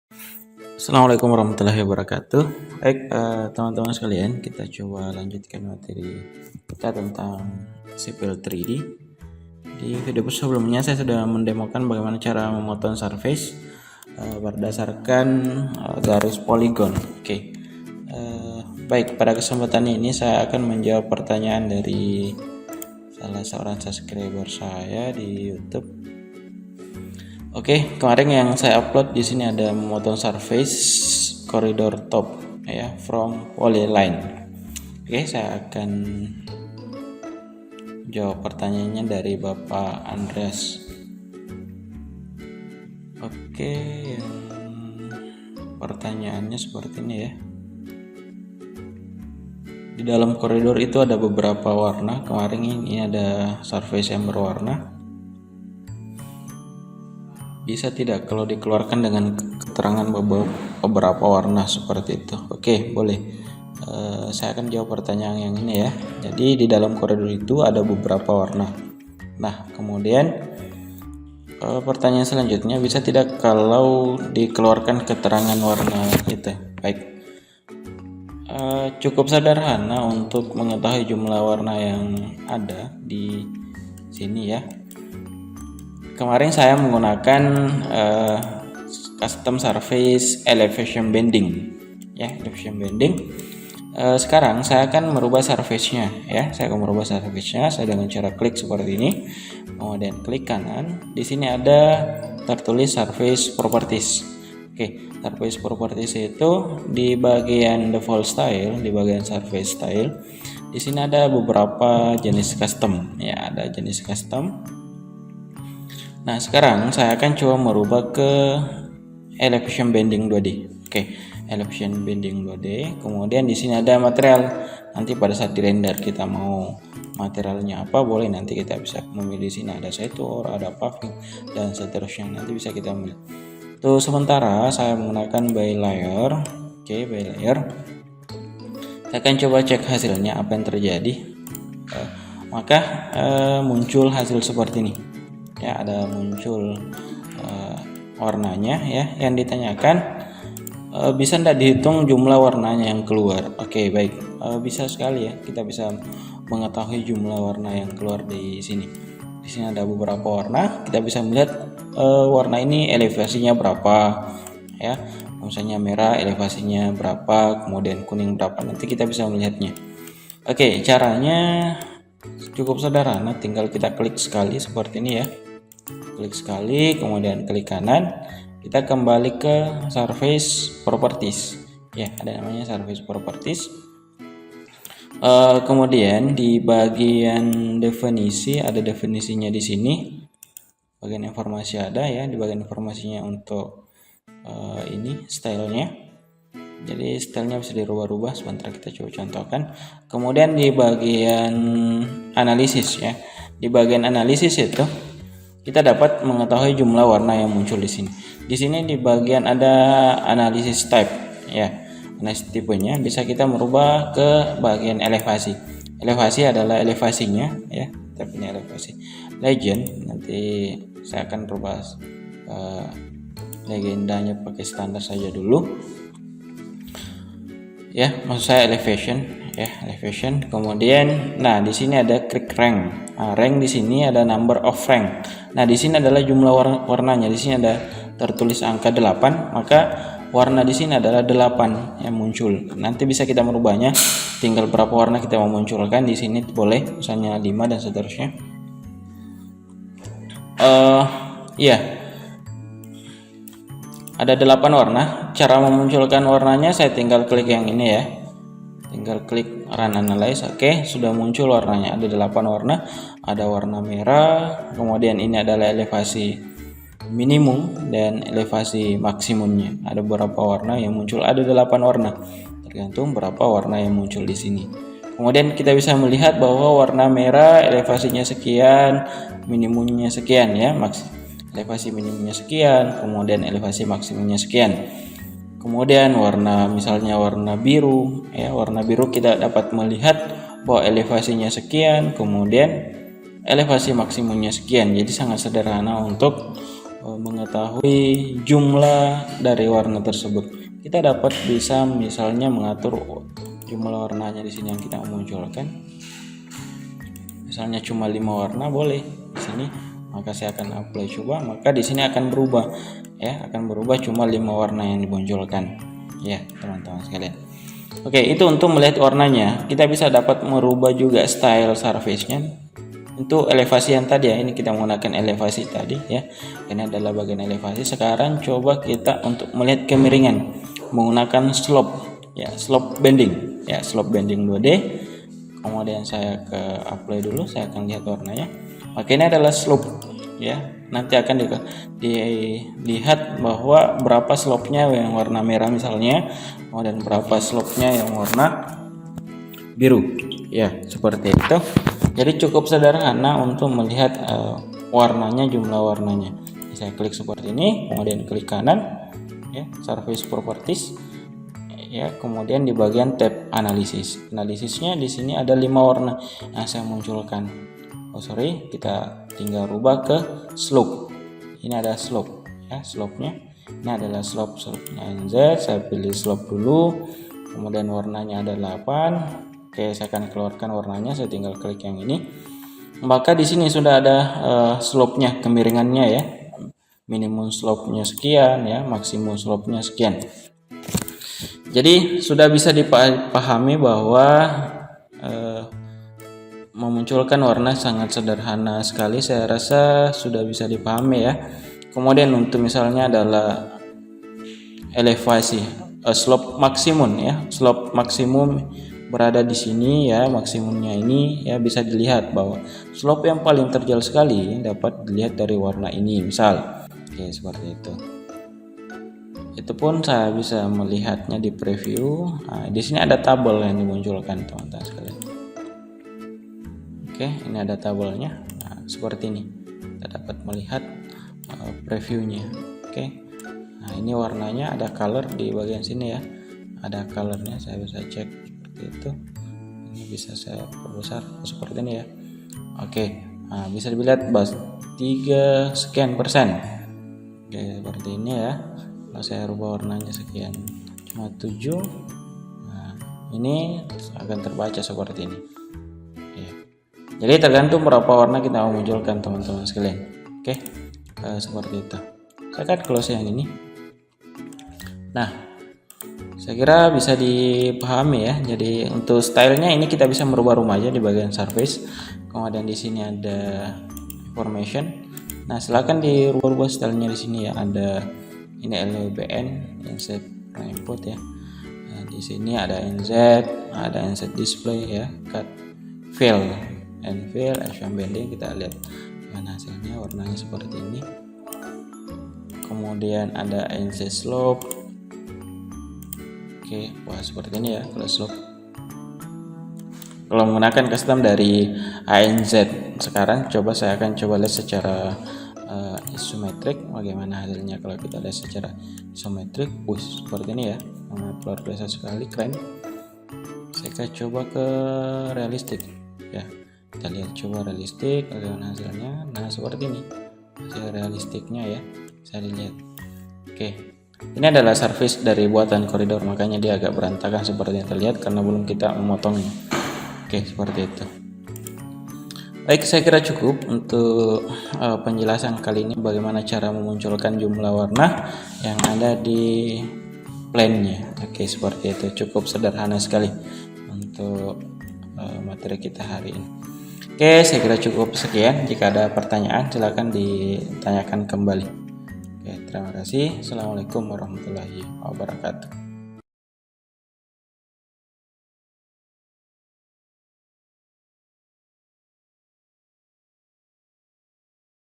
Assalamualaikum warahmatullahi wabarakatuh. Baik, teman-teman sekalian, kita coba lanjutkan materi kita tentang Civil 3D. Di video sebelumnya saya sudah mendemokan bagaimana cara memotong surface berdasarkan garis poligon. Oke. Baik, pada kesempatan ini saya akan menjawab pertanyaan dari salah seorang subscriber saya di YouTube. Oke, kemarin yang saya upload di sini ada memotong surface koridor top ya from polyline. Oke, saya akan jawab pertanyaannya dari Bapak Andreas. Oke, yang pertanyaannya seperti ini ya. Di dalam koridor itu ada beberapa warna. Kemarin ini ada surface yang berwarna. Bisa tidak kalau dikeluarkan dengan keterangan beberapa warna seperti itu? Oke, boleh. Saya akan jawab pertanyaan yang ini ya. Jadi di dalam koridor itu ada beberapa warna. Nah, kemudian pertanyaan selanjutnya, bisa tidak kalau dikeluarkan keterangan warna itu? Baik. Cukup sederhana untuk mengetahui jumlah warna yang ada di sini ya. Kemarin saya menggunakan custom surface elevation bending ya, elevation bending. Sekarang saya akan merubah surface-nya ya. Saya akan merubah surface-nya dengan cara klik seperti ini. Kemudian klik kanan. Di sini ada tertulis surface properties. Oke, surface properties itu di bagian default style, di bagian surface style. Di sini ada beberapa jenis custom ya, ada jenis custom. Nah, sekarang saya akan coba merubah ke elevation bending 2D. Oke, elevation bending 2D. Kemudian di sini ada material. Nanti pada saat di render kita mau materialnya apa, boleh nanti kita bisa memilih. Sini ada setur, ada paving dan seterusnya. Nanti bisa kita milih. Tuh, sementara saya menggunakan by layer. Oke, by layer. Saya akan coba cek hasilnya apa yang terjadi. Maka muncul hasil seperti ini. Ya, ada muncul warnanya ya. Yang ditanyakan bisa tidak dihitung jumlah warnanya yang keluar? Oke, baik, bisa sekali ya, kita bisa mengetahui jumlah warna yang keluar di sini. Di sini ada beberapa warna, kita bisa melihat warna ini elevasinya berapa ya. Misalnya merah elevasinya berapa, kemudian kuning berapa, nanti kita bisa melihatnya. Oke, caranya cukup sederhana, tinggal kita klik sekali seperti ini ya. Klik sekali, kemudian klik kanan, kita kembali ke surface properties ya, ada namanya surface properties. Kemudian di bagian definisi ada definisinya di sini, bagian informasi ada ya, di bagian informasinya untuk ini stylenya. Jadi stylenya bisa dirubah-rubah, sebentar kita coba contohkan. Kemudian di bagian analisis ya, di bagian analisis itu kita dapat mengetahui jumlah warna yang muncul di sini. Di sini di bagian ada analisis type ya. Analisis tipenya bisa kita merubah ke bagian elevasi. Elevasi adalah elevasinya ya, tapi ini elevasi. Legend nanti saya akan rubah legendanya pakai standar saja dulu. Ya, maksud saya elevation ya, elevation. Kemudian nah di sini ada click rank. Nah, rank di sini ada number of rank. Nah, di sini adalah jumlah warnanya. Di sini ada tertulis angka 8, maka warna di sini adalah 8 yang muncul. Nanti bisa kita merubahnya, tinggal berapa warna kita mau munculkan. Di sini boleh misalnya 5 dan seterusnya. Iya. Ada 8 warna. Cara memunculkan warnanya saya tinggal klik yang ini ya. Tinggal klik run analyze. Oke, sudah muncul warnanya. Ada 8 warna. Ada warna merah, kemudian ini adalah elevasi minimum dan elevasi maksimumnya. Ada beberapa warna yang muncul, ada 8 warna. Tergantung berapa warna yang muncul di sini. Kemudian kita bisa melihat bahwa warna merah elevasinya sekian, minimumnya sekian ya, elevasi minimumnya sekian, kemudian elevasi maksimumnya sekian. Kemudian misalnya warna biru ya, warna biru kita dapat melihat bahwa elevasinya sekian, kemudian elevasi maksimumnya sekian. Jadi sangat sederhana untuk mengetahui jumlah dari warna tersebut. Kita dapat bisa misalnya mengatur jumlah warnanya di sini yang kita munculkan. Misalnya cuma 5 warna boleh di sini, maka saya akan apply coba, maka di sini akan berubah ya, akan berubah cuma 5 warna yang dimunculkan ya teman-teman sekalian. Oke, itu untuk melihat warnanya. Kita bisa dapat merubah juga style surface-nya. Untuk elevasi yang tadi ya, ini kita menggunakan elevasi tadi ya. Ini adalah bagian elevasi. Sekarang coba kita untuk melihat kemiringan menggunakan slope ya, slope bending ya, slope bending 2D. Kemudian saya ke apply dulu, saya akan lihat warnanya. Maka ini adalah slope ya. Nanti akan dilihat bahwa berapa slope-nya yang warna merah misalnya, kemudian berapa slope-nya yang warna biru ya, seperti itu. Jadi cukup sederhana untuk melihat warnanya, jumlah warnanya. Saya klik seperti ini, kemudian klik kanan ya, surface properties ya, kemudian di bagian tab analisis. Analisisnya di sini ada 5 warna yang saya munculkan. Kita tinggal rubah ke slope. Ini ada slope ya, slope-nya. Ini adalah slope-nya NZ. Saya pilih slope dulu. Kemudian warnanya ada 8. Oke, saya akan keluarkan warnanya, saya tinggal klik yang ini. Maka di sini sudah ada slope-nya, kemiringannya ya. Minimum slope-nya sekian ya, maksimum slope-nya sekian. Jadi sudah bisa dipahami bahwa memunculkan warna sangat sederhana sekali. Saya rasa sudah bisa dipahami ya. Kemudian untuk misalnya adalah elevasi, slope maksimum ya, slope maksimum berada di sini ya, maksimumnya ini ya, bisa dilihat bahwa slope yang paling terjal sekali dapat dilihat dari warna ini misal. Oke, seperti itu. Itu pun saya bisa melihatnya di preview. Nah, di sini ada tabel yang dimunculkan teman-teman sekalian. Oke, ini ada tabelnya. Nah, seperti ini. Kita dapat melihat previewnya. Oke. Nah, ini warnanya ada color di bagian sini ya. Ada colornya, saya bisa cek seperti itu. Ini bisa saya perbesar seperti ini ya. Oke. Nah, bisa dilihat 3 sekian persen. Oke, seperti ini ya. Kalau saya rubah warnanya sekian, cuma 7. Nah, ini akan terbaca seperti ini. Ya. Jadi tergantung berapa warna kita mau munculkan teman-teman sekalian. Oke, seperti itu. Saya akan close yang ini. Nah, saya kira bisa dipahami ya. Jadi untuk stylenya ini kita bisa merubah rumahnya di bagian surface. Kemudian di sini ada information. Nah, silakan dirubah stylenya di sini ya. Ada ini LWBN, insert input ya. Nah, di sini ada NZ, ada NZ display ya, cut, fill, and fill, FM bending. Kita lihat mana hasilnya, warnanya seperti ini. Kemudian ada NZ slope. Oke, wah seperti ini ya kalau slope. Kalau menggunakan custom dari ANZ sekarang, saya akan coba lihat secara isometric bagaimana hasilnya. Kalau kita lihat secara isometric, seperti ini ya, luar biasa sekali, keren. Saya akan coba ke realistik ya, kita lihat coba realistik bagaimana hasilnya. Nah, seperti ini hasil realistiknya ya, saya lihat. Oke, ini adalah surface dari buatan koridor, makanya dia agak berantakan seperti yang terlihat karena belum kita memotongnya. Oke, seperti itu. Baik, saya kira cukup untuk penjelasan kali ini bagaimana cara memunculkan jumlah warna yang ada di plane-nya. Oke, seperti itu. Cukup sederhana sekali untuk materi kita hari ini. Oke, saya kira cukup sekian. Jika ada pertanyaan, silakan ditanyakan kembali. Oke, terima kasih. Assalamualaikum warahmatullahi wabarakatuh.